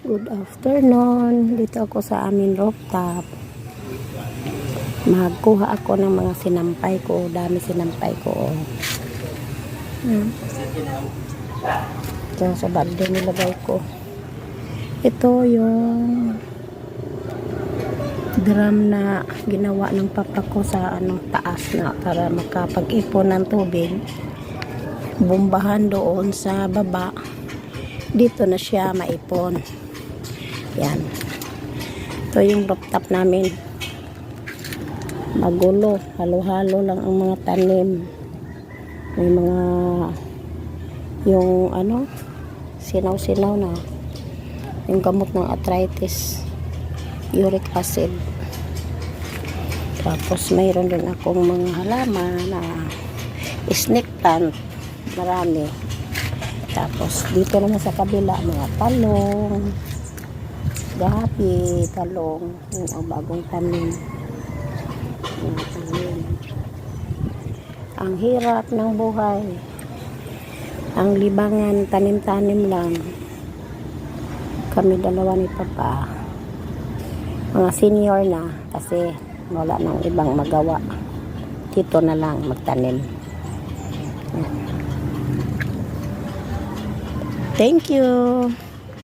Good afternoon. Dito ako sa amin rooftop. Magkuha ako ng mga sinampay ko. Dami sinampay ko. Ito sa balde nilagay ko. Ito yung drum na ginawa ng papa ko sa taas na para makapag-ipon ng tubig. Bombahan doon sa baba. Dito na siya maipon. Yan. Ito yung rooftop namin. Magulo. Halo-halo lang ang mga tanim. May mga yung sinaw-sinaw na. Yung gamot ng arthritis. Uric acid. Tapos mayroon din akong mga halaman na snake plant. Marami. Tapos dito naman sa kabila mga talong, gabi, talong, yung bagong tanim. Mga tanim. Ang hirap ng buhay. Ang libangan, tanim-tanim lang. Kami dalawa ni Papa. Mga senior na kasi wala nang ibang magawa. Dito na lang magtanim. Thank you.